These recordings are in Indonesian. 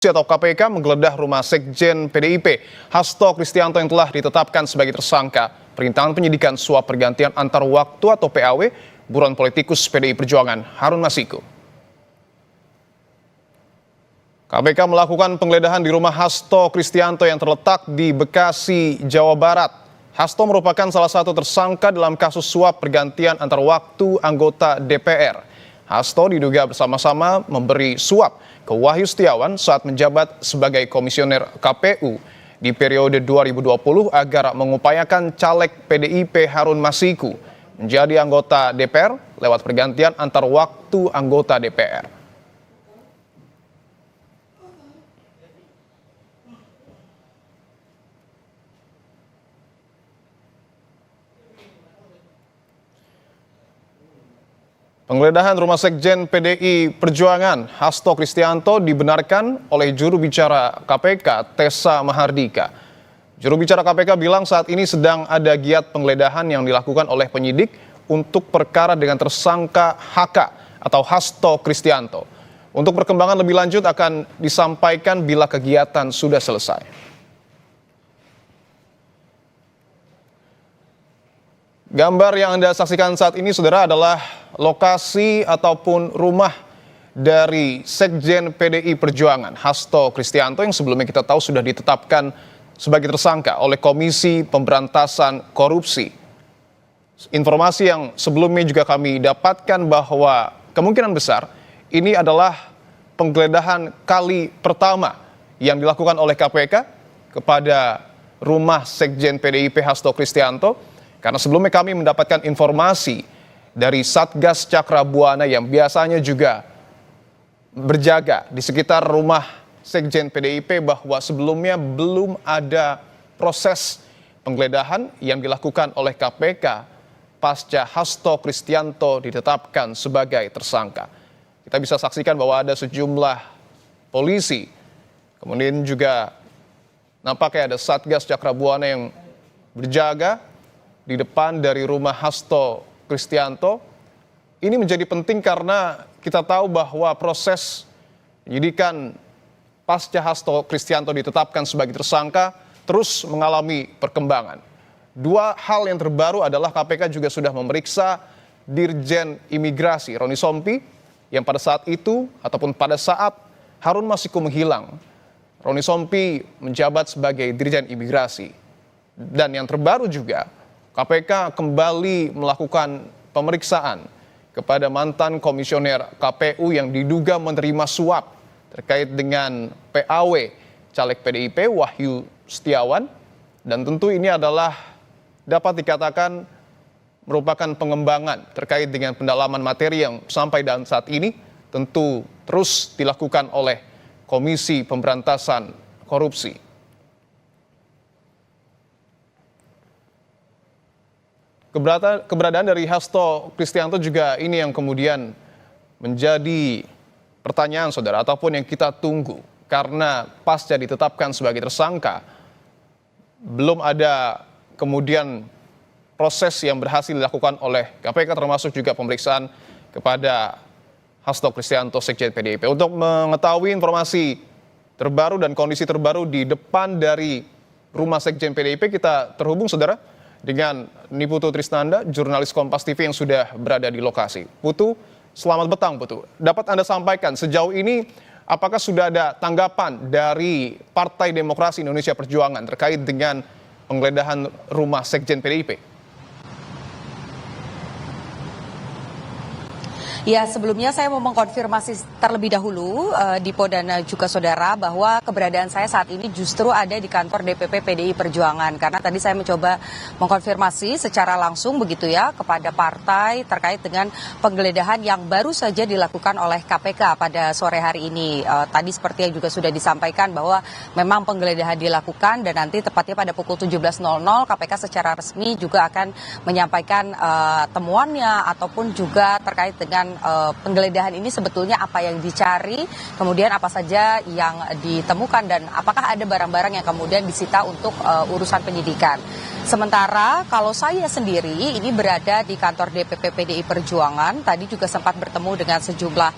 Atau KPK menggeledah rumah Sekjen PDIP Hasto Kristianto yang telah ditetapkan sebagai tersangka perintangan penyidikan suap pergantian antar waktu atau PAW buron politikus PDI Perjuangan Harun Masiku. KPK melakukan penggeledahan di rumah Hasto Kristianto yang terletak di Bekasi, Jawa Barat. Hasto merupakan salah satu tersangka dalam kasus suap pergantian antar waktu anggota DPR. Hasto diduga bersama-sama memberi suap ke Wahyu Setiawan saat menjabat sebagai komisioner KPU di periode 2020 agar mengupayakan caleg PDIP Harun Masiku menjadi anggota DPR lewat pergantian antar waktu anggota DPR. Penggeledahan rumah Sekjen PDI Perjuangan Hasto Kristianto dibenarkan oleh juru bicara KPK Tessa Mahardika. Juru bicara KPK bilang saat ini sedang ada giat penggeledahan yang dilakukan oleh penyidik untuk perkara dengan tersangka HK atau Hasto Kristianto. Untuk perkembangan lebih lanjut akan disampaikan bila kegiatan sudah selesai. Gambar yang Anda saksikan saat ini, saudara, adalah lokasi ataupun rumah dari Sekjen PDI Perjuangan Hasto Kristianto yang sebelumnya kita tahu sudah ditetapkan sebagai tersangka oleh Komisi Pemberantasan Korupsi. Informasi yang sebelumnya juga kami dapatkan bahwa kemungkinan besar ini adalah penggeledahan kali pertama yang dilakukan oleh KPK kepada rumah Sekjen PDIP Hasto Kristianto. Karena sebelumnya kami mendapatkan informasi dari Satgas Cakra Buana yang biasanya juga berjaga di sekitar rumah Sekjen PDIP bahwa sebelumnya belum ada proses penggeledahan yang dilakukan oleh KPK pasca Hasto Kristianto ditetapkan sebagai tersangka. Kita bisa saksikan bahwa ada sejumlah polisi, kemudian juga nampaknya ada Satgas Cakra Buana yang berjaga di depan dari rumah Hasto Kristianto. Ini menjadi penting karena kita tahu bahwa proses penyidikan pasca Hasto Kristianto ditetapkan sebagai tersangka terus mengalami perkembangan. Dua hal yang terbaru adalah KPK juga sudah memeriksa Dirjen Imigrasi Roni Sompi yang pada saat itu ataupun pada saat Harun Masiku menghilang, Roni Sompi menjabat sebagai Dirjen Imigrasi. Dan yang terbaru juga KPK kembali melakukan pemeriksaan kepada mantan komisioner KPU yang diduga menerima suap terkait dengan PAW caleg PDIP Wahyu Setiawan. Dan tentu ini adalah dapat dikatakan merupakan pengembangan terkait dengan pendalaman materi yang sampai dan saat ini tentu terus dilakukan oleh Komisi Pemberantasan Korupsi. Keberadaan dari Hasto Kristianto juga ini yang kemudian menjadi pertanyaan, saudara, ataupun yang kita tunggu. Karena pasca ditetapkan sebagai tersangka, belum ada kemudian proses yang berhasil dilakukan oleh KPK, termasuk juga pemeriksaan kepada Hasto Kristianto, Sekjen PDIP. Untuk mengetahui informasi terbaru dan kondisi terbaru di depan dari rumah Sekjen PDIP, kita terhubung, saudara, dengan Niputu Trisnanda, jurnalis Kompas TV yang sudah berada di lokasi. Putu, selamat petang, Putu. Dapat Anda sampaikan sejauh ini apakah sudah ada tanggapan dari Partai Demokrasi Indonesia Perjuangan terkait dengan penggeledahan rumah Sekjen PDIP? Ya, sebelumnya saya mau mengkonfirmasi terlebih dahulu Dipo dan juga saudara bahwa keberadaan saya saat ini justru ada di kantor DPP PDI Perjuangan, karena tadi saya mencoba mengkonfirmasi secara langsung begitu ya kepada partai terkait dengan penggeledahan yang baru saja dilakukan oleh KPK pada sore hari ini. Tadi seperti yang juga sudah disampaikan bahwa memang penggeledahan dilakukan dan nanti tepatnya pada pukul 17.00 KPK secara resmi juga akan menyampaikan temuannya ataupun juga terkait dengan dengan penggeledahan ini sebetulnya apa yang dicari, kemudian apa saja yang ditemukan dan apakah ada barang-barang yang kemudian disita untuk urusan penyidikan. Sementara kalau saya sendiri ini berada di kantor DPP PDI Perjuangan, tadi juga sempat bertemu dengan sejumlah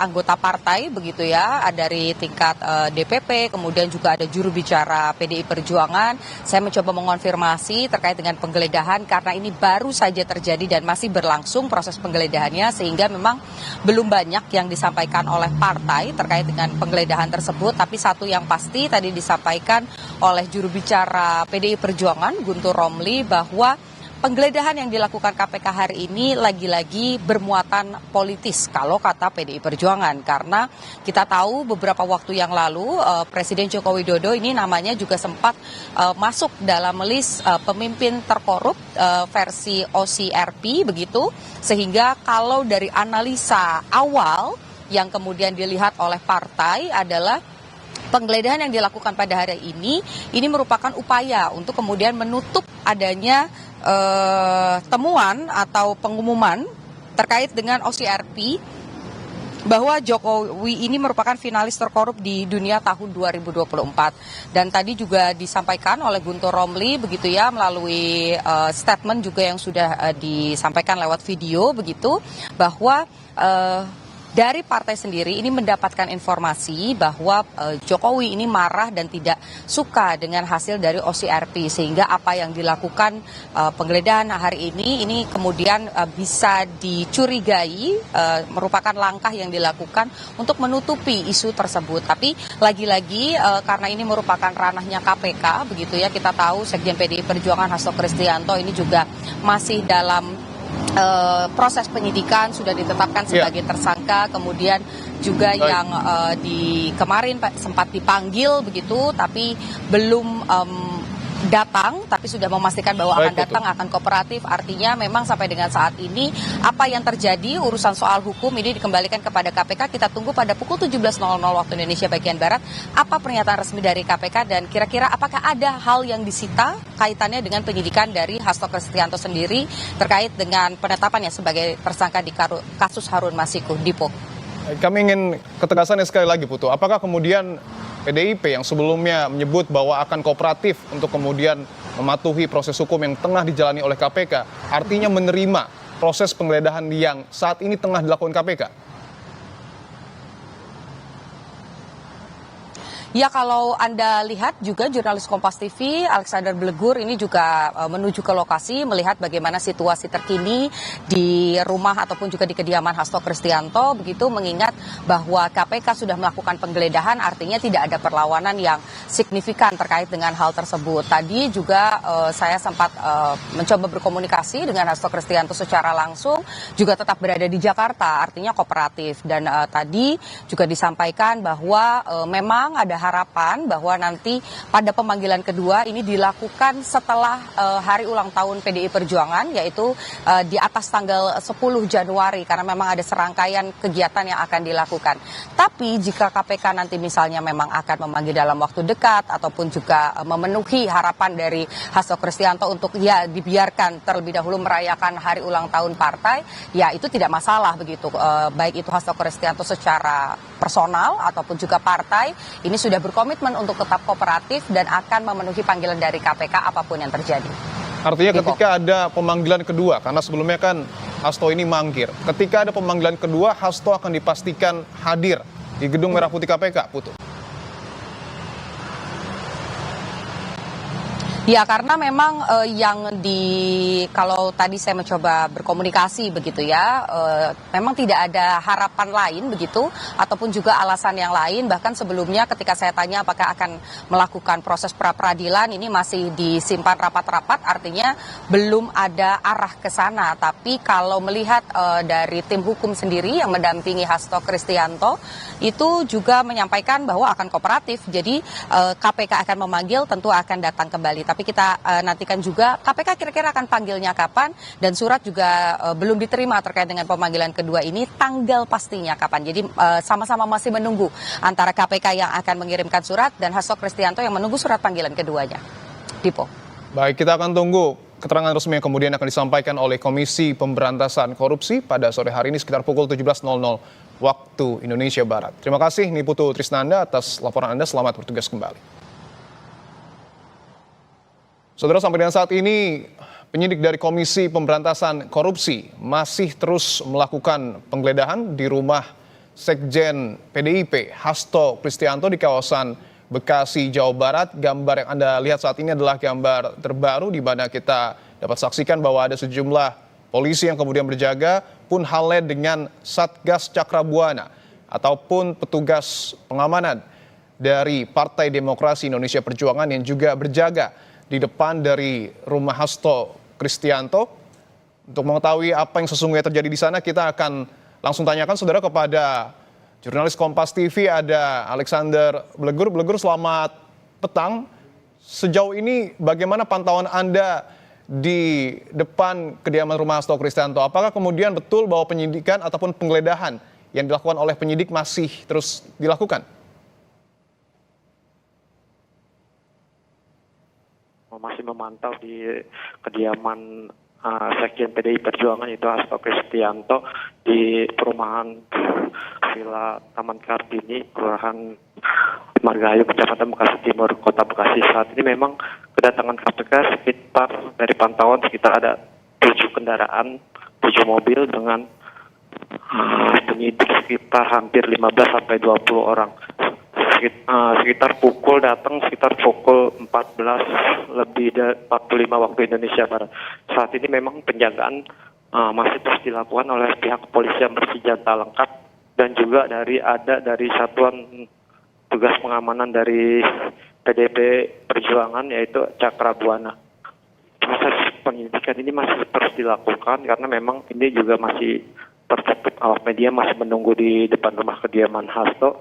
anggota partai begitu ya, dari tingkat DPP, kemudian juga ada juru bicara PDI Perjuangan. Saya mencoba mengonfirmasi terkait dengan penggeledahan karena ini baru saja terjadi dan masih berlangsung proses penggeledahannya, sehingga memang belum banyak yang disampaikan oleh partai terkait dengan penggeledahan tersebut. Tapi satu yang pasti tadi disampaikan oleh juru bicara PDI Perjuangan Guntur Romli bahwa penggeledahan yang dilakukan KPK hari ini lagi-lagi bermuatan politis kalau kata PDI Perjuangan, karena kita tahu beberapa waktu yang lalu Presiden Joko Widodo ini namanya juga sempat masuk dalam list pemimpin terkorup versi OCRP begitu, sehingga kalau dari analisa awal yang kemudian dilihat oleh partai adalah penggeledahan yang dilakukan pada hari ini merupakan upaya untuk kemudian menutup adanya temuan atau pengumuman terkait dengan OCRP bahwa Jokowi ini merupakan finalis terkorup di dunia tahun 2024. Dan tadi juga disampaikan oleh Guntur Romli begitu ya, melalui statement juga yang sudah disampaikan lewat video begitu, bahwa dari partai sendiri ini mendapatkan informasi bahwa Jokowi ini marah dan tidak suka dengan hasil dari OCRP, sehingga apa yang dilakukan penggeledahan hari ini kemudian bisa dicurigai merupakan langkah yang dilakukan untuk menutupi isu tersebut. Tapi lagi-lagi karena ini merupakan ranahnya KPK begitu ya, kita tahu Sekjen PDI Perjuangan Hasto Kristianto ini juga masih dalam proses penyidikan, sudah ditetapkan sebagai tersangka, kemudian juga yang kemarin sempat dipanggil begitu, tapi belum datang, tapi sudah memastikan bahwa akan datang, akan kooperatif. Artinya memang sampai dengan saat ini apa yang terjadi urusan soal hukum ini dikembalikan kepada KPK. Kita tunggu pada pukul 17.00 waktu Indonesia bagian Barat apa pernyataan resmi dari KPK dan kira-kira apakah ada hal yang disita kaitannya dengan penyidikan dari Hasto Kristianto sendiri terkait dengan penetapannya sebagai tersangka di kasus Harun Masiku. Dipo. Kami ingin ketegasan sekali lagi, Putu. Apakah kemudian PDIP yang sebelumnya menyebut bahwa akan kooperatif untuk kemudian mematuhi proses hukum yang tengah dijalani oleh KPK, artinya menerima proses penggeledahan yang saat ini tengah dilakukan KPK? Ya, kalau Anda lihat juga jurnalis Kompas TV Alexander Blegur ini juga menuju ke lokasi melihat bagaimana situasi terkini di rumah ataupun juga di kediaman Hasto Kristianto begitu, mengingat bahwa KPK sudah melakukan penggeledahan, artinya tidak ada perlawanan yang signifikan terkait dengan hal tersebut. Tadi juga saya sempat mencoba berkomunikasi dengan Hasto Kristianto secara langsung, juga tetap berada di Jakarta, artinya kooperatif. Dan tadi juga disampaikan bahwa memang ada harapan bahwa nanti pada pemanggilan kedua ini dilakukan setelah hari ulang tahun PDI Perjuangan, yaitu di atas tanggal 10 Januari, karena memang ada serangkaian kegiatan yang akan dilakukan. Tapi jika KPK nanti misalnya memang akan memanggil dalam waktu dekat ataupun juga memenuhi harapan dari Hasto Kristianto untuk ya dibiarkan terlebih dahulu merayakan hari ulang tahun partai, ya itu tidak masalah begitu. Baik itu Hasto Kristianto secara personal ataupun juga partai ini sudah berkomitmen untuk tetap kooperatif dan akan memenuhi panggilan dari KPK apapun yang terjadi. Artinya ketika ada pemanggilan kedua, karena sebelumnya kan Hasto ini mangkir. Ketika ada pemanggilan kedua, Hasto akan dipastikan hadir di Gedung Merah Putih KPK, Putu. Ya, karena memang kalau tadi saya mencoba berkomunikasi begitu ya, memang tidak ada harapan lain begitu, ataupun juga alasan yang lain. Bahkan sebelumnya ketika saya tanya apakah akan melakukan proses pra-peradilan, ini masih disimpan rapat-rapat, artinya belum ada arah ke sana. Tapi kalau melihat dari tim hukum sendiri yang mendampingi Hasto Kristianto, itu juga menyampaikan bahwa akan kooperatif. Jadi KPK akan memanggil, tentu akan datang kembali. Tapi kita nantikan juga KPK kira-kira akan panggilnya kapan, dan surat juga belum diterima terkait dengan pemanggilan kedua ini, tanggal pastinya kapan. Jadi sama-sama masih menunggu antara KPK yang akan mengirimkan surat dan Hasto Kristianto yang menunggu surat panggilan keduanya. Dipo. Baik, kita akan tunggu keterangan resmi yang kemudian akan disampaikan oleh Komisi Pemberantasan Korupsi pada sore hari ini sekitar pukul 17.00 waktu Indonesia Barat. Terima kasih Niputu Trisnanda atas laporan Anda. Selamat bertugas kembali. Saudara, sampai dengan saat ini penyidik dari Komisi Pemberantasan Korupsi masih terus melakukan penggeledahan di rumah Sekjen PDIP Hasto Kristianto di kawasan Bekasi, Jawa Barat. Gambar yang Anda lihat saat ini adalah gambar terbaru di mana kita dapat saksikan bahwa ada sejumlah polisi yang kemudian berjaga, pun halnya dengan Satgas Cakrabuana ataupun petugas pengamanan dari Partai Demokrasi Indonesia Perjuangan yang juga berjaga di depan dari rumah Hasto Kristianto. Untuk mengetahui apa yang sesungguhnya terjadi di sana, kita akan langsung tanyakan saudara kepada jurnalis Kompas TV, ada Alexander Blegur. Blegur, selamat petang. Sejauh ini bagaimana pantauan Anda di depan kediaman rumah Hasto Kristianto? Apakah kemudian betul bahwa penyidikan ataupun penggeledahan yang dilakukan oleh penyidik masih terus dilakukan? Masih memantau di kediaman Sekjen PDI Perjuangan itu Hasto Kristianto di perumahan Villa Taman Kartini, Kelurahan Margahayu, Kecamatan Bekasi Timur, Kota Bekasi. Saat ini memang kedatangan KPK sekitar dari pantauan sekitar ada 7 kendaraan, 7 mobil dengan penyidik sekitar hampir 15 sampai 20 orang. Sekitar pukul 14 lebih dari 45 waktu Indonesia Barat. Saat ini memang penjagaan masih terus dilakukan oleh pihak kepolisian bersenjata lengkap dan juga dari satuan tugas pengamanan dari PDP Perjuangan yaitu Cakrabuana. Proses penyidikan ini masih terus dilakukan karena memang ini juga masih tertutup, awak media masih menunggu di depan rumah kediaman Hasto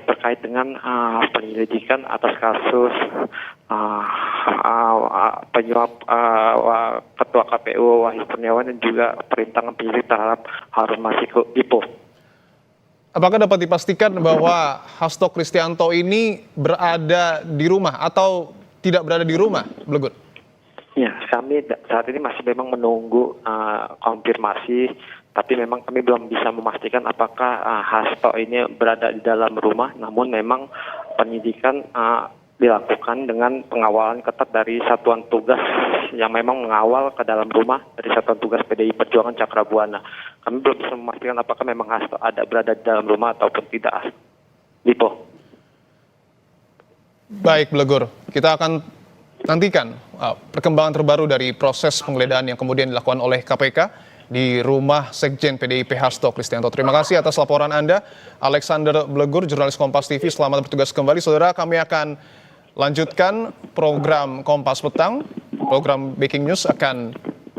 terkait dengan penyelidikan atas kasus penyuap Ketua KPU Wahyu Kurniawan dan juga perintangan penyidik terhadap Harun Masiku Lipo. Apakah dapat dipastikan bahwa Hasto Kristianto ini berada di rumah atau tidak berada di rumah, Blegur? Ya, kami saat ini masih memang menunggu konfirmasi. Tapi memang kami belum bisa memastikan apakah Hasto ini berada di dalam rumah. Namun memang penyidikan dilakukan dengan pengawalan ketat dari satuan tugas yang memang mengawal ke dalam rumah dari satuan tugas PDI Perjuangan Cakrabuana. Kami belum bisa memastikan apakah memang Hasto ada berada di dalam rumah ataupun tidak. Lipo. Baik, Blegur. Kita akan nantikan perkembangan terbaru dari proses penggeledahan yang kemudian dilakukan oleh KPK di rumah Sekjen PDIP Hasto Kristianto. Terima kasih atas laporan Anda, Alexander Blegur, jurnalis Kompas TV. Selamat bertugas kembali. Saudara, kami akan lanjutkan program Kompas Petang. Program Breaking News akan